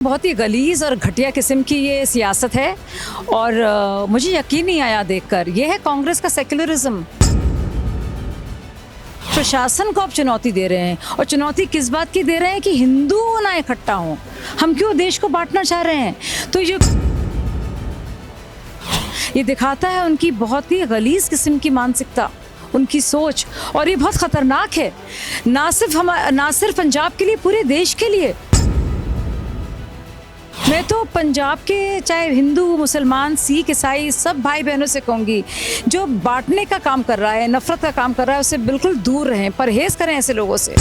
बहुत ही गलीज़ और घटिया किस्म की ये सियासत है और मुझे यकीन नहीं आया देखकर। ये है कांग्रेस का सेक्युलरिज्म। प्रशासन को आप चुनौती दे रहे हैं और चुनौती किस बात की दे रहे हैं कि हिंदू ना इकट्ठा हों। हम क्यों देश को बांटना चाह रहे हैं? तो ये दिखाता है उनकी बहुत ही गलीज़ किस्म की मानसिकता, उनकी सोच, और ये बहुत ख़तरनाक है ना सिर्फ पंजाब के लिए, पूरे देश के लिए। मैं तो पंजाब के चाहे हिंदू, मुसलमान, सिख, ईसाई सब भाई बहनों से कहूँगी, जो बांटने का काम कर रहा है, नफरत का काम कर रहा है, उससे बिल्कुल दूर रहें, परहेज़ करें ऐसे लोगों से।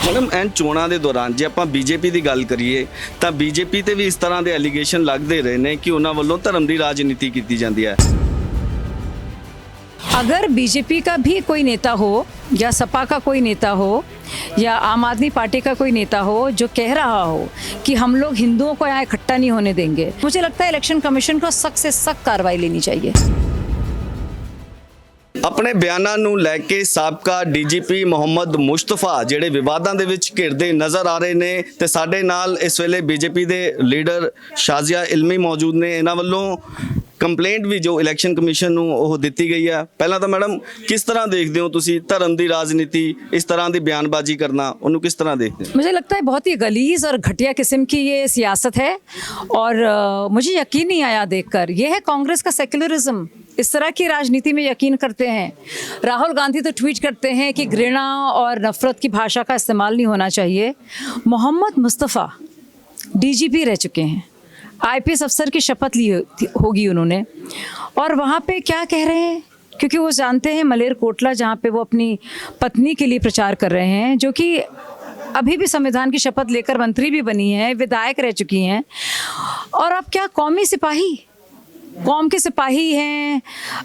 मैडम एंड चोणां दे दौरान जे आपां बीजेपी की गल करिए तो बीजेपी ते भी इस तरह के एलीगेशन लगते रहे हैं कि उन्होंने वालों धर्म की राजनीति की जाती है। अगर बीजेपी का भी कोई नेता हो या सपा का कोई नेता हो या आम आदमी पार्टी का कोई नेता हो जो कह रहा हो कि हम लोग हिंदुओं को यहाँ इकट्ठा नहीं होने देंगे, मुझे लगता है इलेक्शन कमीशन को सख्त से सख्त कार्रवाई लेनी चाहिए। अपने बयानों ਨੂੰ ਲੈ ਕੇ ਸਾਬਕਾ ਡੀਜੀਪੀ ਮੁਹੰਮਦ ਮੁਸਤਫਾ ਜਿਹੜੇ ਵਿਵਾਦਾਂ ਦੇ ਵਿੱਚ ਘਿਰਦੇ ਨਜ਼ਰ ਆ ਰਹੇ ਨੇ ਤੇ ਸਾਡੇ ਨਾਲ ਇਸ ਵੇਲੇ ਬੀਜੇਪੀ ਦੇ ਲੀਡਰ ਸ਼ਾਜ਼ੀਆ ਇਲਮੀ ਮੌਜੂਦ ਨੇ। ਇਹਨਾਂ ਵੱਲੋਂ ਕੰਪਲੇਂਟ ਵੀ ਜੋ ਇਲੈਕਸ਼ਨ ਕਮਿਸ਼ਨ ਨੂੰ ਉਹ ਦਿੱਤੀ ਗਈ ਹੈ। ਪਹਿਲਾਂ ਤਾਂ ਮੈਡਮ किस तरह देखते हो ਤੁਸੀਂ धर्म की राजनीति इस तरह की बयानबाजी करना, ਉਹਨੂੰ किस तरह देखते हो? मुझे लगता है बहुत ही गलीज़ और घटिया किस्म की ये सियासत है और मुझे यकीन नहीं आया देखकर। ये है कांग्रेस का सेक्युलरिज्म। इस तरह की राजनीति में यकीन करते हैं। राहुल गांधी तो ट्वीट करते हैं कि घृणा और नफरत की भाषा का इस्तेमाल नहीं होना चाहिए। मोहम्मद मुस्तफ़ा डीजीपी रह चुके हैं, आईपीएस अफसर की शपथ ली होगी उन्होंने, और वहाँ पे क्या कह रहे हैं, क्योंकि वो जानते हैं मलेरकोटला जहाँ पे वो अपनी पत्नी के लिए प्रचार कर रहे हैं, जो कि अभी भी संविधान की शपथ लेकर मंत्री भी बनी हैं, विधायक रह चुकी हैं, और अब क्या कौमी सिपाही, कौम के सिपाही हैं,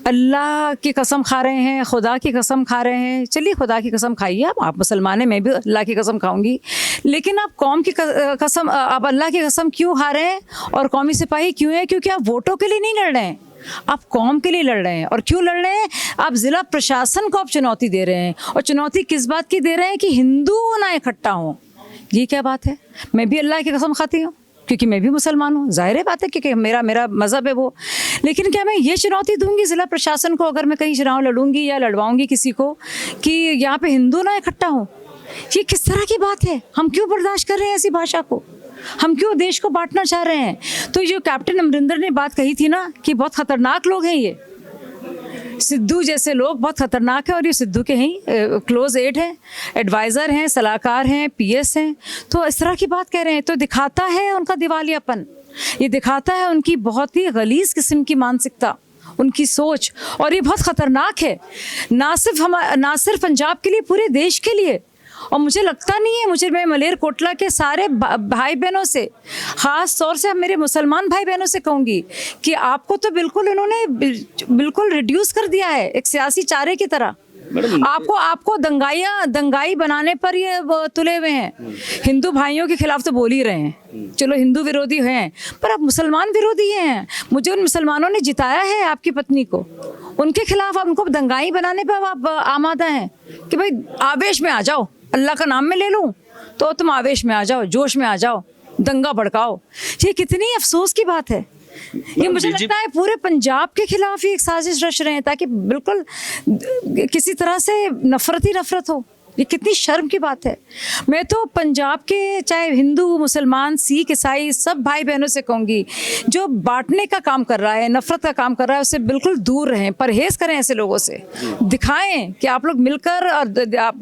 अल्लाह की कसम खा रहे हैं, खुदा की कसम खा रहे हैं। चलिए खुदा की कसम खाइए आप मुसलमान हैं, मैं भी अल्लाह की कसम खाऊंगी, लेकिन आप कौम की कसम, आप अल्लाह की कसम क्यों खा रहे हैं और कौमी सिपाही क्यों हैं? क्योंकि आप वोटों के लिए नहीं लड़ रहे हैं, आप कौम के लिए लड़ रहे हैं। और क्यों लड़ रहे हैं? आप ज़िला प्रशासन को आप चुनौती दे रहे हैं, और चुनौती किस बात की दे रहे हैं कि हिंदू ना इकट्ठा हों। ये क्या बात है? मैं भी अल्लाह की कसम खाती हूँ क्योंकि मैं भी मुसलमान हूँ, ज़ाहिर है बात है, क्योंकि मेरा मज़हब है वो। लेकिन क्या मैं ये चुनौती दूंगी ज़िला प्रशासन को, अगर मैं कहीं चुनाव लड़ूंगी या लड़वाऊंगी किसी को, कि यहाँ पे हिंदू ना इकट्ठा हों? ये किस तरह की बात है? हम क्यों बर्दाश्त कर रहे हैं ऐसी भाषा को? हम क्यों देश को बांटना चाह रहे हैं? तो जो कैप्टन अमरिंदर ने बात कही थी ना कि बहुत ख़तरनाक लोग हैं ये, सिद्धू जैसे लोग बहुत ख़तरनाक है, और ये सिद्धू के ही क्लोज एड हैं, एडवाइज़र हैं, सलाहकार हैं, पीएस हैं, तो इस तरह की बात कह रहे हैं। तो दिखाता है उनका दिवालियापन, ये दिखाता है उनकी बहुत ही गलीज़ किस्म की मानसिकता, उनकी सोच, और ये बहुत ख़तरनाक है ना सिर्फ पंजाब के लिए, पूरे देश के लिए। और मुझे लगता नहीं है, मैं मलेरकोटला के सारे भाई बहनों से, ख़ास तौर से मेरे मुसलमान भाई बहनों से कहूँगी कि आपको तो बिल्कुल उन्होंने बिल्कुल रिड्यूस कर दिया है एक सियासी चारे की तरह। आपको दंगाई बनाने पर ये तुले हुए हैं। हिंदू भाइयों के खिलाफ तो बोल ही रहे हैं, चलो हिंदू विरोधी हैं, पर आप मुसलमान विरोधी हैं। मुझे उन मुसलमानों ने जिताया है आपकी पत्नी को, उनके खिलाफ आप उनको दंगाई बनाने पर आप आमादा हैं कि भाई आवेश में आ जाओ, अल्लाह का नाम में ले लूँ तो तुम आवेश में आ जाओ, जोश में आ जाओ, दंगा भड़काओ। ये कितनी अफसोस की बात है। ये मुझे लगता है पूरे पंजाब के खिलाफ ही एक साजिश रच रहे हैं ताकि बिल्कुल किसी तरह से नफरत ही नफरत हो। ये कितनी शर्म की बात है। मैं तो पंजाब के चाहे हिंदू, मुसलमान, सिख, ईसाई सब भाई बहनों से कहूँगी, जो बांटने का काम कर रहा है, नफरत का काम कर रहा है, उससे बिल्कुल दूर रहें, परहेज़ करें ऐसे लोगों से। दिखाएं कि आप लोग मिलकर और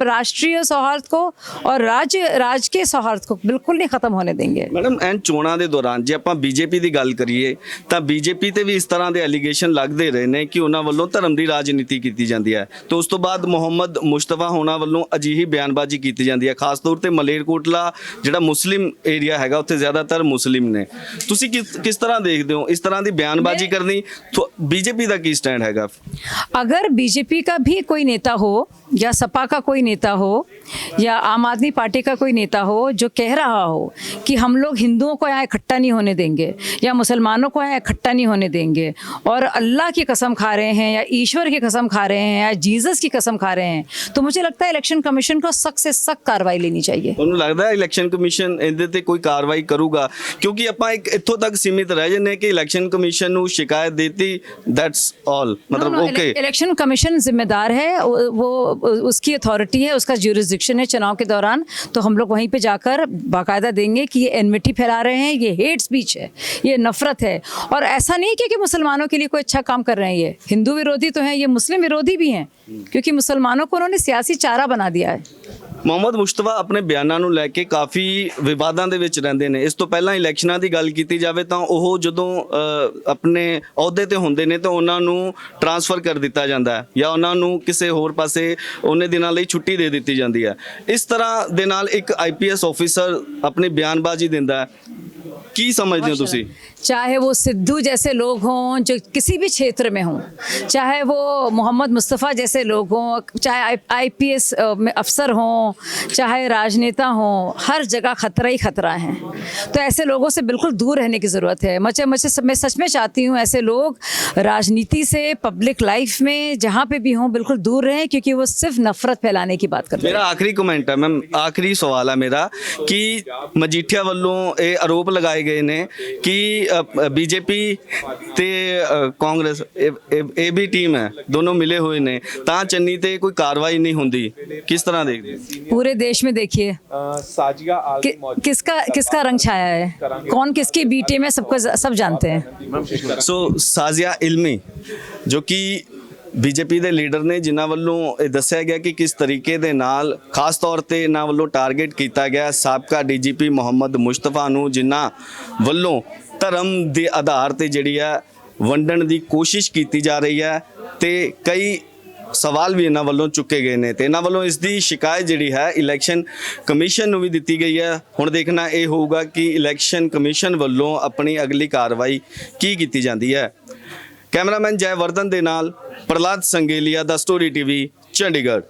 राष्ट्रीय सौहार्द को और राज्य के सौहार्द को बिल्कुल नहीं ख़त्म होने देंगे। मैडम एंड चोणां दे दौरान जे आपां बीजेपी की गल करिए तो बीजेपी ते भी इस तरह के एलीगेशन लगते रहे हैं कि उन्होंने वालों धर्म की राजनीति की जाती है। तो उस तो बाद मुहम्मद मुस्तफा होना वालों अजीही बयानबाजी की जाती है, खास तौर पर मलेरकोटला जिहड़ा मुस्लिम एरिया है उत्थे ज़्यादातर मुस्लिम ने। तुसीं किस तरह देखते हो इस तरह की बयानबाजी करनी? तो बीजेपी का की स्टैंड है? अगर बीजेपी का भी कोई नेता हो या सपा का कोई नेता हो या आम आदमी पार्टी का कोई नेता हो जो कह रहा हो कि हम लोग हिंदुओं को यहाँ इकट्ठा नहीं होने देंगे या मुसलमानों को यहाँ इकट्ठा नहीं होने देंगे और अल्लाह की कसम खा रहे हैं या ईश्वर की कसम खा रहे हैं या जीसस की कसम खा रहे हैं, तो मुझे लगता है इलेक्शन कमीशन को सख्त से सख्त कार्रवाई लेनी चाहिए। ਤੁਹਾਨੂੰ ਲੱਗਦਾ ਹੈ ਇਲੈਕਸ਼ਨ ਕਮਿਸ਼ਨ ਇਹਦੇ ਤੇ ਕੋਈ ਕਾਰਵਾਈ ਕਰੂਗਾ? ਕਿਉਂਕਿ ਆਪਾਂ ਇੱਕ ਇੱਥੋਂ ਤੱਕ ਸੀਮਿਤ ਰਹਿ ਜੰਨੇ ਕਿ ਇਲੈਕਸ਼ਨ ਕਮਿਸ਼ਨ ਨੂੰ ਸ਼ਿਕਾਇਤ ਦਿੱਤੀ, दैट्स ऑल, मतलब ओके। इलेक्शन कमीशन जिम्मेदार है, वो उसकी अथॉरिटी है, उसका ज्यूरिसडिक्शन है चुनाव के दौरान, तो हम लोग वहीं पे जाकर बाकायदा देंगे कि ये एनमिटी फैला रहे हैं, ये हेट स्पीच है, ये नफरत है। और ऐसा नहीं कि मुसलमानों के लिए कोई अच्छा काम कर रहे हैं, ये हिंदू विरोधी तो हैं, ये मुस्लिम विरोधी भी हैं, क्योंकि मुसलमानों को उन्होंने सियासी चारा बना दिया है। ਮੁਹੰਮਦ ਮੁਸ਼ਤਫਾ ਆਪਣੇ ਬਿਆਨਾਂ ਨੂੰ ਲੈ ਕੇ ਕਾਫੀ ਵਿਵਾਦਾਂ ਦੇ ਵਿੱਚ ਰਹਿੰਦੇ ਨੇ। ਇਸ ਤੋਂ ਪਹਿਲਾਂ ਇਲੈਕਸ਼ਨਾਂ ਦੀ ਗੱਲ ਕੀਤੀ ਜਾਵੇ ਤਾਂ ਉਹ ਜਦੋਂ ਆਪਣੇ ਅਹੁਦੇ ਤੇ ਹੁੰਦੇ ਨੇ ਤਾਂ ਉਹਨਾਂ ਨੂੰ ਟਰਾਂਸਫਰ ਕਰ ਦਿੱਤਾ ਜਾਂਦਾ ਹੈ ਜਾਂ ਉਹਨਾਂ ਨੂੰ ਕਿਸੇ ਹੋਰ ਪਾਸੇ ਉਹਨੇ ਦਿਨਾਂ ਲਈ ਛੁੱਟੀ ਦੇ ਦਿੱਤੀ ਜਾਂਦੀ ਹੈ। ਇਸ ਤਰ੍ਹਾਂ ਦੇ ਨਾਲ ਇੱਕ ਆਈਪੀਐਸ ਆਫੀਸਰ ਆਪਣੀ ਬਿਆਨਬਾਜ਼ੀ ਦਿੰਦਾ ਹੈ, ਕੀ ਸਮਝਦੇ ਹੋ ਤੁਸੀਂ? चाहे वो सिद्धू जैसे लोग हों जो किसी भी क्षेत्र में हों, चाहे वो मोहम्मद मुस्तफ़ा जैसे लोग हों, चाहे आईपीएस अफसर हों, चाहे राजनेता हों, हर जगह खतरा ही खतरा है। तो ऐसे लोगों से बिल्कुल दूर रहने की ज़रूरत है। मैं सच में चाहती हूँ ऐसे लोग राजनीति से, पब्लिक लाइफ में जहाँ पे भी हों बिल्कुल दूर रहें, क्योंकि वो सिर्फ नफरत फैलाने की बात करते हैं। मेरा आखिरी कमेंट है मैम, आखिरी सवाल है मेरा कि मजीठिया वालों ये आरोप लगाए गए ने कि बीजेपी ਤੇ ਕਾਂਗਰਸ ਇਹ ਵੀ ਟੀਮ ਹੈ, ਦੋਨੋਂ ਮਿਲੇ ਹੋਏ ਨੇ, ਤਾਂ ਚੰਨੀ ਤੇ ਕੋਈ ਕਾਰਵਾਈ ਨਹੀਂ ਹੁੰਦੀ, ਕਿਸ ਤਰ੍ਹਾਂ ਦੇਖਦੇ ਹੋ? पूरे देश में देखिए साजिया किसका रंग छाया है, कौन किसकी बीटी में, सबको सब जानते हैं। ਸੋ ਸਾਜ਼ੀਆ ਇਲਮੀ ਜੋ ਕਿ ਬੀਜੇਪੀ ਦੇ ਲੀਡਰ ਨੇ, ਜਿਨ੍ਹਾਂ ਵੱਲੋਂ ਇਹ ਦੱਸਿਆ ਗਿਆ ਕਿ ਕਿਸ ਤਰੀਕੇ ਦੇ ਨਾਲ ਖਾਸ ਤੌਰ ਤੇ ਇਹਨਾਂ ਵੱਲੋਂ ਟਾਰਗੇਟ ਕੀਤਾ ਗਿਆ ਸਾਬਕਾ ਡੀਜੀਪੀ ਮੁਹੰਮਦ ਮੁਸ਼ਤਫਾ ਨੂੰ, ਜਿਨ੍ਹਾਂ ਵੱਲੋਂ ਧਰਮ ਦੇ ਆਧਾਰ ਤੇ ਜਿਹੜੀ ਹੈ ਵੰਡਣ ਦੀ ਕੋਸ਼ਿਸ਼ ਕੀਤੀ ਜਾ ਰਹੀ ਹੈ ਤੇ ਕਈ ਸਵਾਲ ਵੀ ਇਹਨਾਂ ਵੱਲੋਂ ਚੁੱਕੇ ਗਏ ਨੇ ਤੇ ਇਹਨਾਂ ਵੱਲੋਂ ਇਸ ਦੀ ਸ਼ਿਕਾਇਤ ਜਿਹੜੀ ਹੈ ਇਲੈਕਸ਼ਨ ਕਮਿਸ਼ਨ ਨੂੰ ਵੀ ਦਿੱਤੀ ਗਈ ਹੈ। ਹੁਣ ਦੇਖਣਾ ਇਹ ਹੋਊਗਾ ਕਿ ਇਲੈਕਸ਼ਨ ਕਮਿਸ਼ਨ ਵੱਲੋਂ ਆਪਣੀ ਅਗਲੀ ਕਾਰਵਾਈ ਕੀ ਕੀਤੀ ਜਾਂਦੀ ਹੈ। ਕੈਮਰਾਮੈਨ ਜੈ ਵਰਧਨ ਦੇ ਨਾਲ ਪ੍ਰਲਾਦ ਸੰਗੇਲੀਆ ਦਾ ਸਟੋਰੀ ਟੀਵੀ ਚੰਡੀਗੜ੍ਹ।